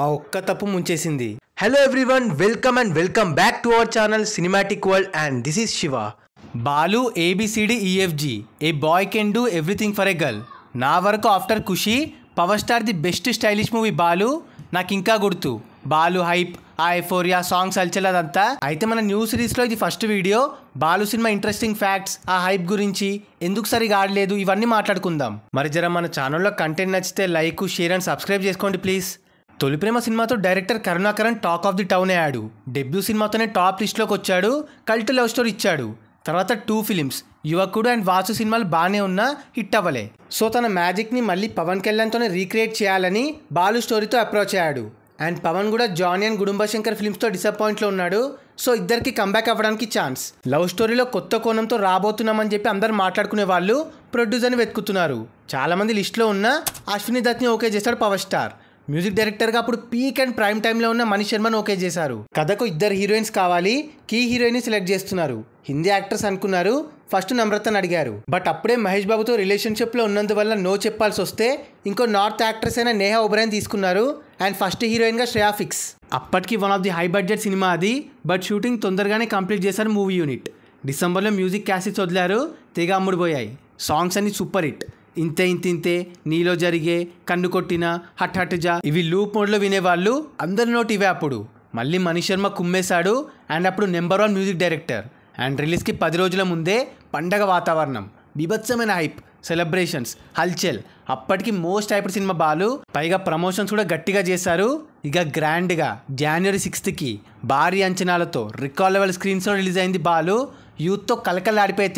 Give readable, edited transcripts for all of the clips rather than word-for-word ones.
ఆ ఒక్క తప్పు ముంచేసింది. Hello everyone, welcome back to our channel cinematic world and this is Shiva. Balu ABCDEFG, A boy can do everything for a girl. నా వరకు after Kushi power star the best stylish movie Balu. నాకు ఇంకా గుర్తు Balu hype, ఆ ఎఫోరియా సాంగ్స్ అల్చలేదంతా. అయితే మన న్యూ సిరీస్లో ఇది first video. Balu cinema interesting facts, ఆ హైప్ గురించి, ఎందుకు సరిగా ఆడలేదు, ఇవన్నీ మాట్లాడుకుందాం. మరి జర మన ఛానల్లో కంటెంట్ నచ్చితే లైక్, షేర్ అండ్ సబ్స్క్రైబ్ చేసుకోండి ప్లీజ్. తొలి ప్రేమ సినిమాతో director Karunakaran talk of the town అయ్యాడు. డెబ్యూ సినిమాతోనే టాప్ లిస్ట్లోకి వచ్చాడు. కల్ట్ లవ్ స్టోరీ ఇచ్చాడు. తర్వాత 2 ఫిలిమ్స్ యువకుడు అండ్ వాసు సినిమాలు బాగానే ఉన్నా హిట్ అవ్వలే. సో తన మ్యాజిక్ని మళ్ళీ పవన్ కళ్యాణ్తోనే రీక్రియేట్ చేయాలని బాలు స్టోరీతో అప్రోచ్ అయ్యాడు. అండ్ పవన్ కూడా జానీ అండ్ గుడుంబ శంకర్ ఫిల్మ్స్తో డిసప్పాయింట్లో ఉన్నాడు. సో ఇద్దరికి కంబ్యాక్ అవ్వడానికి ఛాన్స్. లవ్ స్టోరీలో కొత్త కోణంతో రాబోతున్నామని చెప్పి అందరు మాట్లాడుకునే వాళ్ళు ప్రొడ్యూసర్ని వెతుకుతున్నారు. చాలామంది లిస్ట్లో ఉన్న అశ్విని దత్ని ఓకే చేశాడు పవర్ స్టార్. మ్యూజిక్ డైరెక్టర్గా అప్పుడు పీక్ అండ్ ప్రైమ్ టైంలో ఉన్న మనీష్ శర్మను ఓకే చేశారు. కథకు 2 హీరోయిన్స్ కావాలి, కీ హీరోయిన్ని సెలెక్ట్ చేస్తున్నారు. హిందీ యాక్టర్స్ అనుకున్నారు. ఫస్ట్ నమ్రతని అడిగారు. బట్ అప్పుడే మహేష్ బాబుతో రిలేషన్షిప్లో ఉన్నందువల్ల నో చెప్పాల్సి వస్తే ఇంకో నార్త్ యాక్ట్రెస్ అయిన నేహా ఒబెరాయ్ని తీసుకున్నారు. అండ్ ఫస్ట్ హీరోయిన్గా శ్రేయా ఫిక్స్. అప్పటికి one of the high budget cinema అది. బట్ షూటింగ్ తొందరగానే కంప్లీట్ చేశారు మూవీ యూనిట్. డిసెంబర్లో మ్యూజిక్ క్యాసెట్స్ వదిలారు. తెగ అమ్ముడుపోయాయి. సాంగ్స్ అన్ని సూపర్ హిట్. ఇంతే నీలో జరిగే, కన్ను కొట్టిన, హట్ హట్ జా, ఇవి లూప్ మోడ్లో వినేవాళ్ళు. అందరి నోటి ఇవే. అప్పుడు మళ్ళీ మనీష్ శర్మ కుమ్మేశాడు. అండ్ అప్పుడు నెంబర్ 1 మ్యూజిక్ డైరెక్టర్. అండ్ రిలీజ్కి 10 రోజుల ముందే పండగ వాతావరణం, బీభత్సమైన హైప్, సెలబ్రేషన్స్, హల్చల్. అప్పటికి మోస్ట్ హైపర్ సినిమా బాలు. పైగా ప్రమోషన్స్ కూడా గట్టిగా చేశారు. ఇక గ్రాండ్గా January 6th భారీ అంచనాలతో రికార్డ్ లెవెల్ స్క్రీన్స్లో రిలీజ్ అయింది బాలు. యూత్తో కలకలాడిపోయే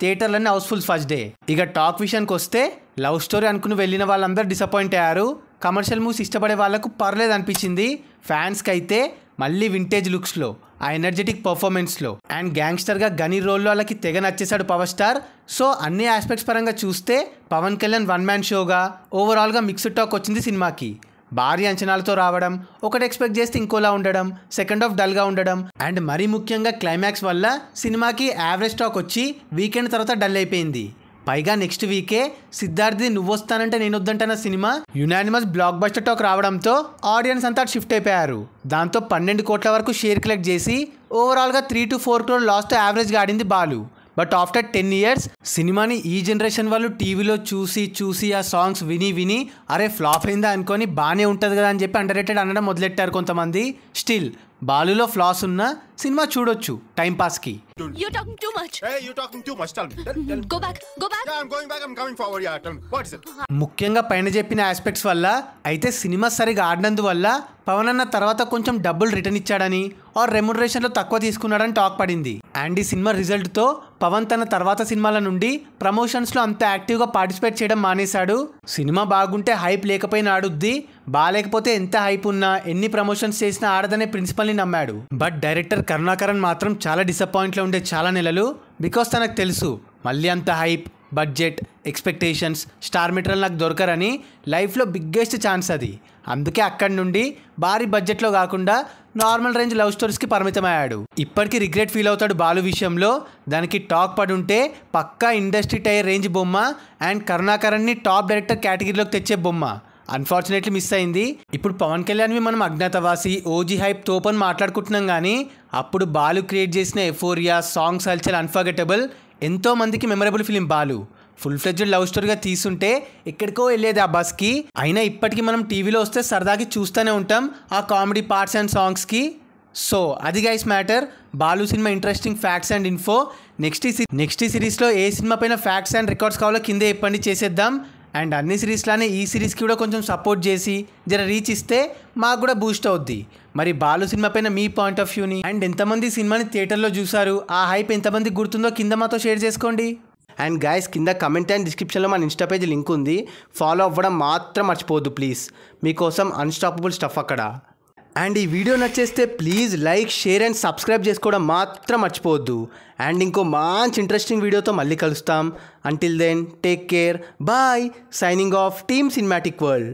థియేటర్లన్నీ హౌస్ఫుల్ ఫస్ట్ డే. ఇక టాక్ విషయానికి వస్తే లవ్ స్టోరీ అనుకుని వెళ్ళిన వాళ్ళందరూ డిసప్పాయింట్ అయ్యారు. కమర్షియల్ మూవీస్ ఇష్టపడే వాళ్ళకు పర్లేదు అనిపించింది. ఫ్యాన్స్కి అయితే మళ్ళీ వింటేజ్ లుక్స్లో, ఆ ఎనర్జెటిక్ పర్ఫార్మెన్స్లో అండ్ గ్యాంగ్స్టర్గా గనీ రోల్లో వాళ్ళకి తెగ నచ్చేశాడు పవర్ స్టార్. సో అన్ని ఆస్పెక్ట్స్ పరంగా చూస్తే పవన్ కళ్యాణ్ 1 మ్యాన్ షోగా ఓవరాల్గా మిక్స్డ్ టాక్ వచ్చింది సినిమాకి. భారీ అంచనాలతో రావడం, ఒకటి ఎక్స్పెక్ట్ చేస్తే ఇంకోలా ఉండడం, సెకండ్ హాఫ్ డల్గా ఉండడం అండ్ మరీ ముఖ్యంగా క్లైమాక్స్ వల్ల సినిమాకి యావరేజ్ టాక్ వచ్చి వీకెండ్ తర్వాత డల్ అయిపోయింది. పైగా నెక్స్ట్ వీకే సిద్ధార్థి నువ్వొస్తానంటే నేను వద్దంటన్న సినిమా యునానిమస్ బ్లాక్ బస్టర్ టాక్ రావడంతో ఆడియన్స్ అంతా షిఫ్ట్ అయిపోయారు. దాంతో 12 కోట్ల వరకు షేర్ కలెక్ట్ చేసి ఓవరాల్గా 3 to 4 crore లాస్తో యావరేజ్గా ఆడింది బాలు. బట్ ఆఫ్టర్ 10 years సినిమాని ఈ జనరేషన్ వాళ్ళు టీవీలో చూసి ఆ సాంగ్స్ విని అరే ఫ్లాప్ అయిందా అనుకొని బాగానే ఉంటుంది కదా అని చెప్పి అండర్ రేటెడ్ అనడం మొదలెట్టారు కొంతమంది. స్టిల్ బాలులో ఫ్లాస్ ఉన్న సినిమా చూడొచ్చు time పాస్కి. You're talking too much. Hey, you're talking too much. Tell me. Go back. Yeah, I'm going back. I'm coming forward. Yeah, tell me. What is it? ముఖ్యంగా పైన చెప్పిన aspects వల్ల. అయితే cinema సరిగా ఆడినందువల్ల పవన్ అన్న తర్వాత కొంచెం డబ్బులు రిటర్న్ ఇచ్చాడని ఆర్ రెమ్యునరేషన్లో తక్కువ తీసుకున్నాడని టాక్ పడింది. అండ్ ఈ సినిమా రిజల్ట్తో పవన్ తన తర్వాత సినిమాల నుండి ప్రమోషన్స్లో అంత యాక్టివ్గా పార్టిసిపేట్ చేయడం మానేశాడు. సినిమా బాగుంటే హైప్ లేకపోయినా ఆడుద్ది, బాగాలేకపోతే ఎంత హైప్ ఉన్నా ఎన్ని ప్రమోషన్స్ చేసినా ఆడదనే ప్రిన్సిపల్ని నమ్మాడు. బట్ డైరెక్టర్ కరుణాకరన్ మాత్రం చాలా డిసప్పాయింట్లో ఉండే చాలా నెలలు. బికాస్ తనకు తెలుసు మళ్ళీ అంత hype, budget, expectations, star material నాకు దొరకరని. లైఫ్లో బిగ్గెస్ట్ ఛాన్స్ అది. అందుకే అక్కడి నుండి భారీ బడ్జెట్లో కాకుండా నార్మల్ రేంజ్ లవ్ స్టోరీస్కి పరిమితమయ్యాడు. ఇప్పటికీ రిగ్రెట్ ఫీల్ అవుతాడు బాలు విషయంలో. దానికి టాక్ పడి ఉంటే పక్కా ఇండస్ట్రీ టైర్ రేంజ్ బొమ్మ అండ్ కరుణాకరన్ని టాప్ డైరెక్టర్ కేటగిరీలోకి తెచ్చే బొమ్మ. అన్ఫార్చునేట్లీ మిస్ అయింది. ఇప్పుడు పవన్ కళ్యాణ్వి మనం అజ్ఞాతవాసి, ఓజీ హైప్ తోపని మాట్లాడుకుంటున్నాం కానీ అప్పుడు బాలు క్రియేట్ చేసిన ఎఫోరియా సాంగ్స్ హల్చల్ అన్ఫర్గెటబుల్. ఎంతో మందికి memorable film Balu. Full fledged love స్టోరీగా తీసుంటే ఎక్కడికో వెళ్ళేది ఆ బస్కి. అయినా ఇప్పటికీ మనం టీవీలో వస్తే సరదాకి చూస్తూనే ఉంటాం ఆ కామెడీ పార్ట్స్ అండ్ సాంగ్స్కి. సో అది guys matter. Balu cinema interesting facts and info. Next సిరీస్లో ఏ సినిమా పైన ఫ్యాక్ట్స్ అండ్ రికార్డ్స్ కావాలో కిందే చెప్పండి, చేసేద్దాం. అండ్ అన్ని సిరీస్లానే ఈ సిరీస్కి కూడా కొంచెం సపోర్ట్ చేసి జర రీచ్ ఇస్తే మాకు కూడా బూస్ట్ అవుద్ది. మరి బాలు సినిమా పైన మీ పాయింట్ ఆఫ్ వ్యూని అండ్ ఎంతమంది సినిమాని థియేటర్లో చూసారు, ఆ హైప్ ఎంతమందికి గుర్తుందో కింద మాతో షేర్ చేసుకోండి. అండ్ గైస్ కింద కమెంట్ అండ్ డిస్క్రిప్షన్లో మన ఇన్స్టా పేజ్ లింక్ ఉంది, ఫాలో అవ్వడం మాత్రం మర్చిపోవద్దు ప్లీజ్. మీకోసం అన్స్టాపబుల్ స్టఫ్ అక్కడ. అండ్ ఈ వీడియో నచ్చేస్తే please like, share and subscribe చేసుకోవడం మాత్రం మర్చిపోవద్దు. అండ్ ఇంకో మంచి ఇంట్రెస్టింగ్ వీడియోతో మళ్ళీ కలుస్తాం. Until then take care, bye. Signing off team Cinematic world.